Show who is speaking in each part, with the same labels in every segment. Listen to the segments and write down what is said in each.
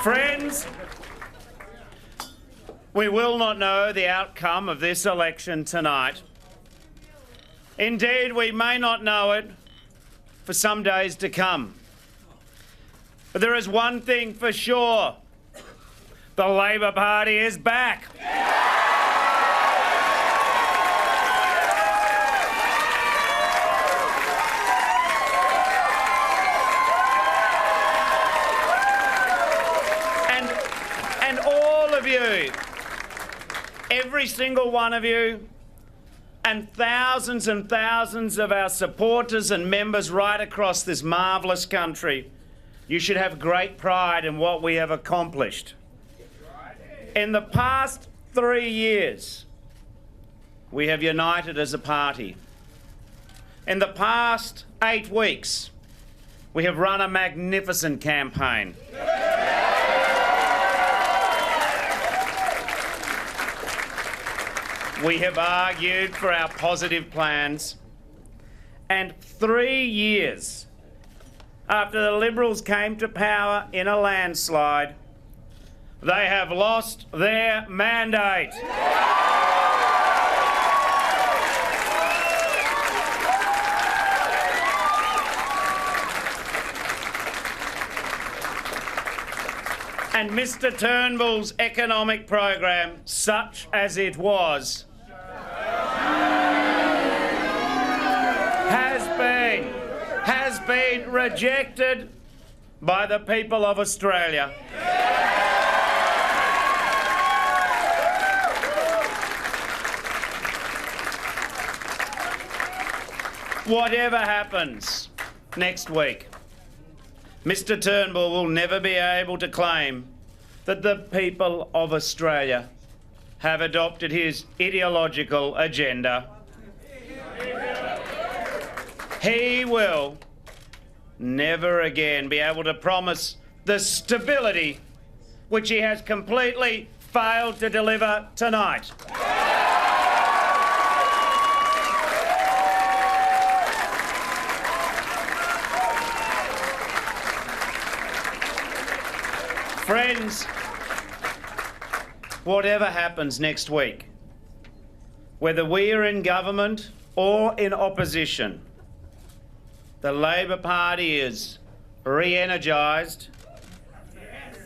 Speaker 1: Friends, we will not know the outcome of this election tonight. Indeed, we may not know it for some days to come. But there is one thing for sure. The Labor Party is back. And all of you, every single one of you, and thousands of our supporters and members right across this marvellous country, you should have great pride in what we have accomplished. In the past 3 years, we have united as a party. In the past 8 weeks, we have run a magnificent campaign. We have argued for our positive plans, and 3 years after the Liberals came to power in a landslide, they have lost their mandate. And Mr. Turnbull's economic program, such as it was, has been rejected by the people of Australia. Whatever happens next week, Mr. Turnbull will never be able to claim that the people of Australia have adopted his ideological agenda. He will never again be able to promise the stability which he has completely failed to deliver tonight. Friends, whatever happens next week, whether we are in government or in opposition, the Labor Party is re-energised,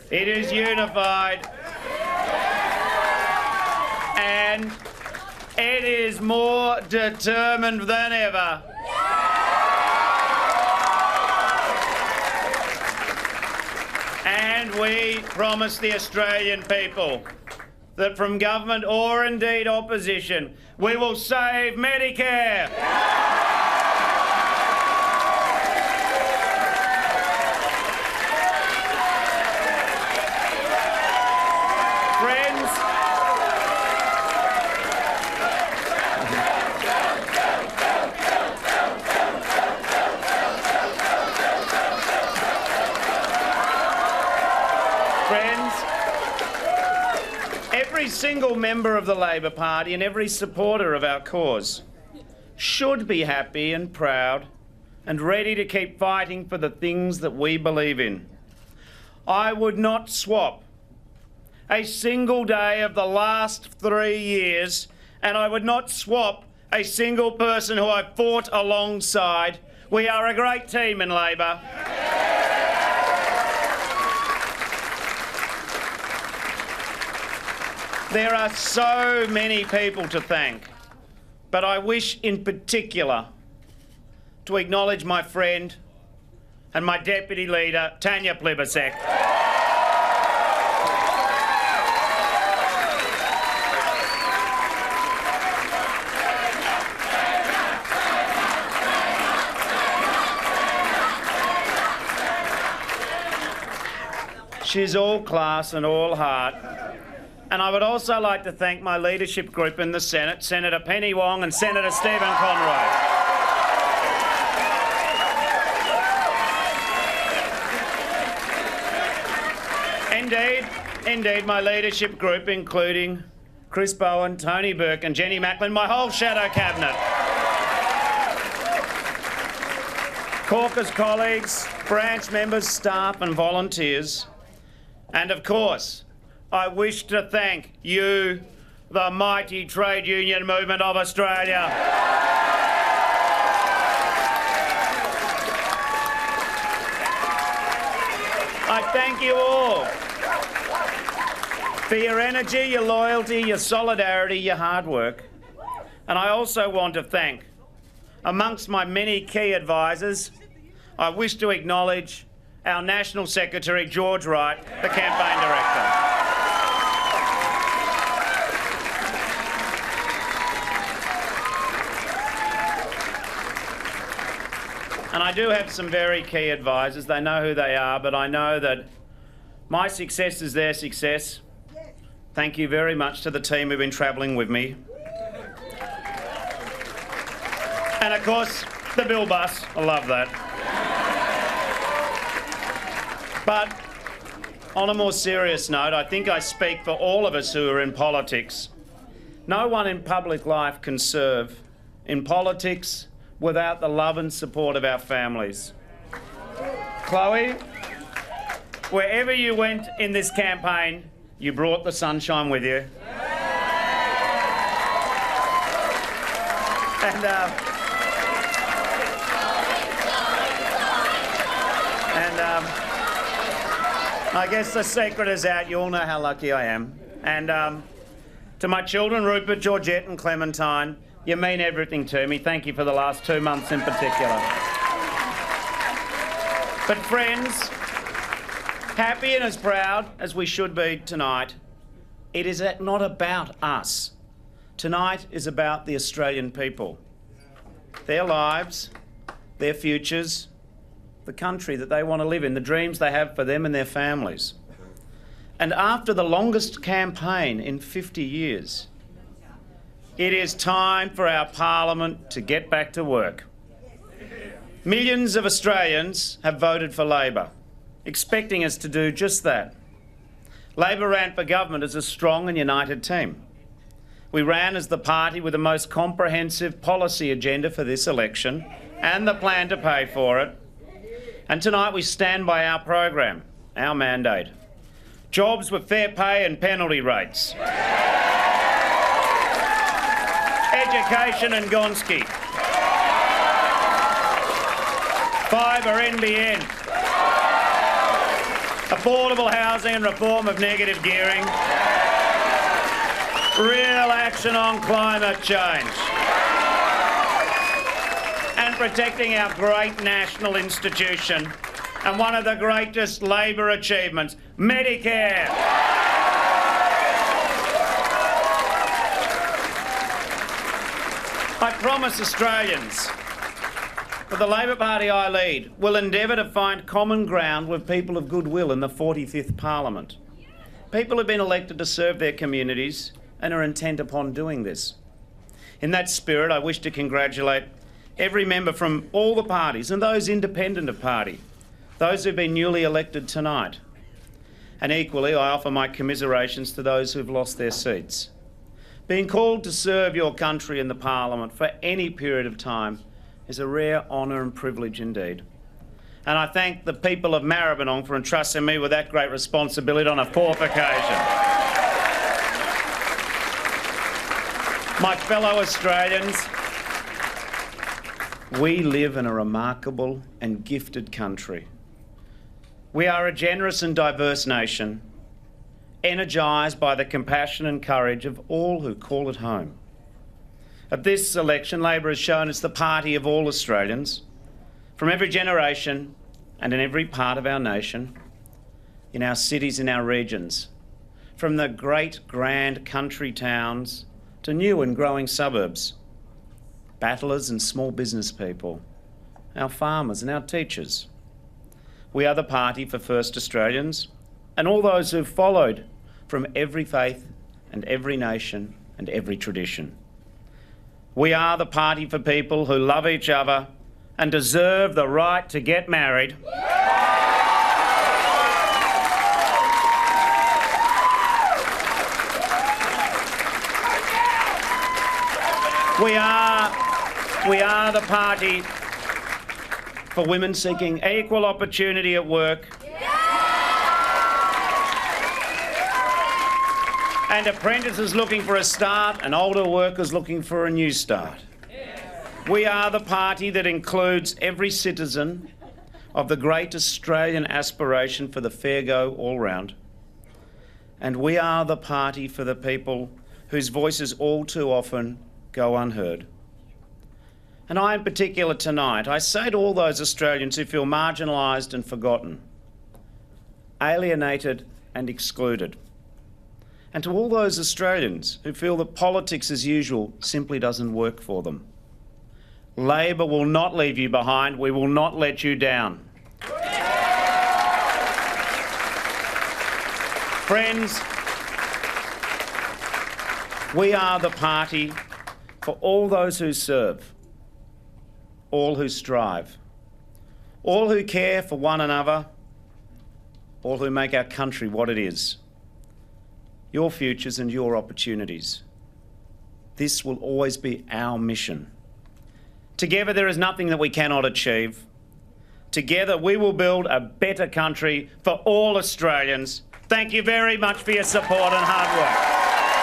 Speaker 1: it is unified, and it is more determined than ever. And we promise the Australian people that from government or indeed opposition, we will save Medicare. Friends, every single member of the Labor Party and every supporter of our cause should be happy and proud and ready to keep fighting for the things that we believe in. I would not swap a single day of the last 3 years, and I would not swap a single person who I've fought alongside. We are a great team in Labor. There are so many people to thank, but I wish in particular to acknowledge my friend and my Deputy Leader, Tanya Plibersek. She's all class and all heart. And I would also like to thank my leadership group in the Senate, Senator Penny Wong and Senator Stephen Conroy. Indeed, my leadership group, including Chris Bowen, Tony Burke and Jenny Macklin, my whole shadow cabinet. Caucus colleagues, branch members, staff and volunteers, And of course, I wish to thank you, the mighty trade union movement of Australia. I thank you all for your energy, your loyalty, your solidarity, your hard work. And I also want to thank, amongst my many key advisors, I wish to acknowledge our National Secretary, George Wright, the Campaign Director. And I do have some very key advisors. They know who they are, but I know that my success is their success. Thank you very much to the team who've been travelling with me. And of course, the Bill bus. I love that. But on a more serious note, I think I speak for all of us who are in politics. No one in public life can serve in politics without the love and support of our families. Chloe, wherever you went in this campaign, you brought the sunshine with you. And I guess the secret is out. You all know how lucky I am. And to my children, Rupert, Georgette and Clementine, you mean everything to me. Thank you for the last 2 months in particular. But friends, happy and as proud as we should be tonight, it is not about us. Tonight is about the Australian people, their lives, their futures, the country that they want to live in, the dreams they have for them and their families. And after the longest campaign in 50 years, it is time for our Parliament to get back to work. Millions of Australians have voted for Labor, expecting us to do just that. Labor ran for government as a strong and united team. We ran as the party with the most comprehensive policy agenda for this election and the plan to pay for it. And tonight we stand by our program, our mandate. Jobs with fair pay and penalty rates. Education and Gonski. Fibre NBN. Affordable housing and reform of negative gearing. Real action on climate change. And protecting our great national institution and one of the greatest Labor achievements, Medicare. I promise Australians that the Labor Party I lead will endeavour to find common ground with people of goodwill in the 45th Parliament. People who've been elected to serve their communities and are intent upon doing this. In that spirit, I wish to congratulate every member from all the parties and those independent of party, those who've been newly elected tonight. And equally, I offer my commiserations to those who've lost their seats. Being called to serve your country in the Parliament for any period of time is a rare honour and privilege indeed. And I thank the people of Maribyrnong for entrusting me with that great responsibility on a fourth occasion. My fellow Australians, we live in a remarkable and gifted country. We are a generous and diverse nation, energised by the compassion and courage of all who call it home. At this election, Labor has shown it's the party of all Australians, from every generation and in every part of our nation, in our cities, in our regions, from the great grand country towns to new and growing suburbs, battlers and small business people, our farmers and our teachers. We are the party for First Australians and all those who've followed from every faith and every nation and every tradition. We are the party for people who love each other and deserve the right to get married. We are the party for women seeking equal opportunity at work and apprentices looking for a start and older workers looking for a new start. We are the party that includes every citizen of the great Australian aspiration for the fair go all round. And we are the party for the people whose voices all too often go unheard. And I, in particular tonight, I say to all those Australians who feel marginalised and forgotten, alienated and excluded, and to all those Australians who feel that politics as usual simply doesn't work for them, Labor will not leave you behind. We will not let you down. Friends, we are the party for all those who serve, all who strive, all who care for one another, all who make our country what it is, your futures and your opportunities. This will always be our mission. Together there is nothing that we cannot achieve. Together we will build a better country for all Australians. Thank you very much for your support and hard work.